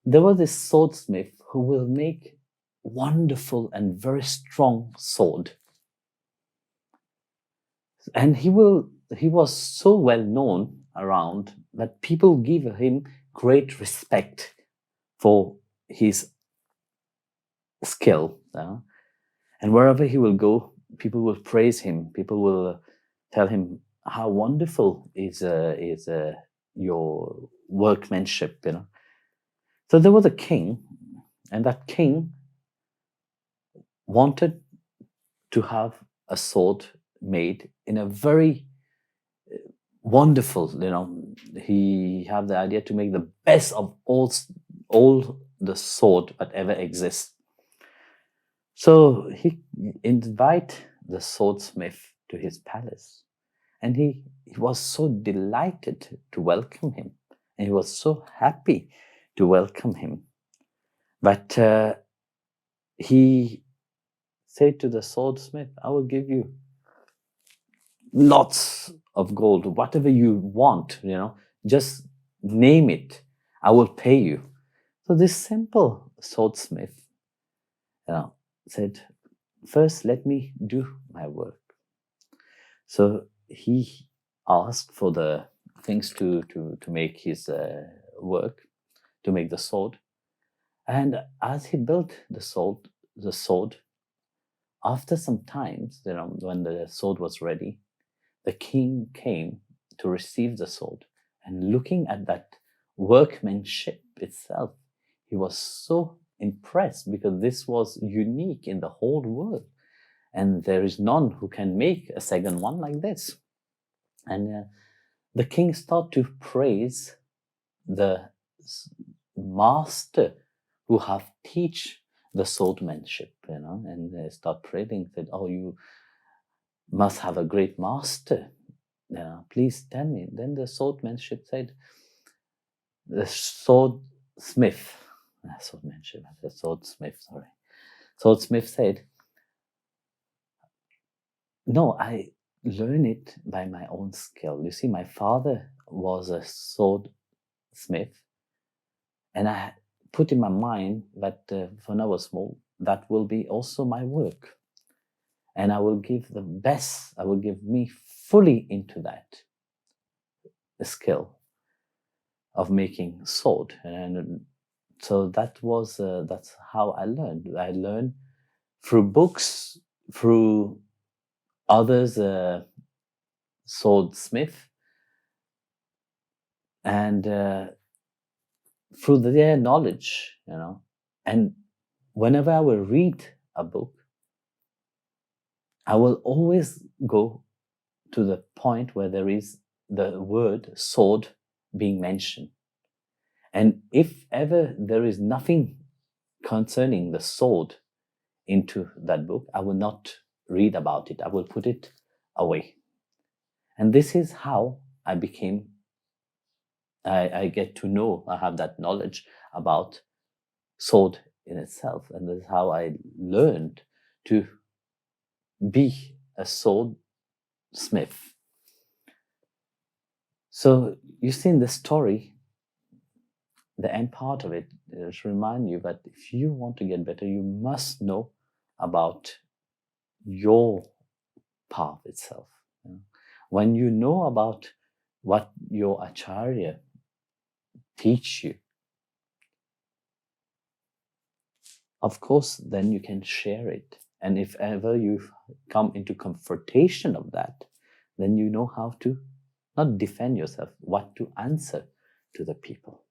there was this swordsmith who will make wonderful and very strong sword. And he was so well known around that people give him great respect for his skill. And wherever he will go, people will praise him. People will tell him how wonderful is your workmanship. So there was a king, and that king wanted to have a sword made in a very wonderful, he had the idea to make the best of all the sword that ever exists. So he invite the swordsmith to his palace, and he was so delighted to welcome him, and he was so happy to welcome him. But he said to the swordsmith, I will give you lots of gold, whatever you want, just name it, I will pay you. So this simple swordsmith said, first let me do my work. So he asked for the things to make his work, to make the sword. And as he built the sword, after some time, when the sword was ready, the king came to receive the sword. And looking at that workmanship itself, he was so impressed, because this was unique in the whole world. And there is none who can make a second one like this. And the king started to praise the master who have teach the swordsmanship, and they start praising, said, oh, you must have a great master. Please tell me. Then the swordsmanship said, the swordsmith said, no, I learn it by my own skill. You see, my father was a swordsmith, and I put in my mind that when I was small, that will be also my work. And I will give the best, I will give me fully into that, the skill of making sword. And so that was, that's how I learned. I learned through books, through others, swordsmith, and through their knowledge, And whenever I will read a book, I will always go to the point where there is the word sword being mentioned. And if ever there is nothing concerning the sword into that book, I will not read about it. I will put it away. And this is how I get to know, I have that knowledge about sword in itself. And this is how I learned to be a swordsmith. So you see in the story, the end part of it is to remind you that if you want to get better, you must know about your path itself. When you know about what your acharya teach you, of course, then you can share it. And if ever you come into confrontation of that, then you know how to not defend yourself, what to answer to the people.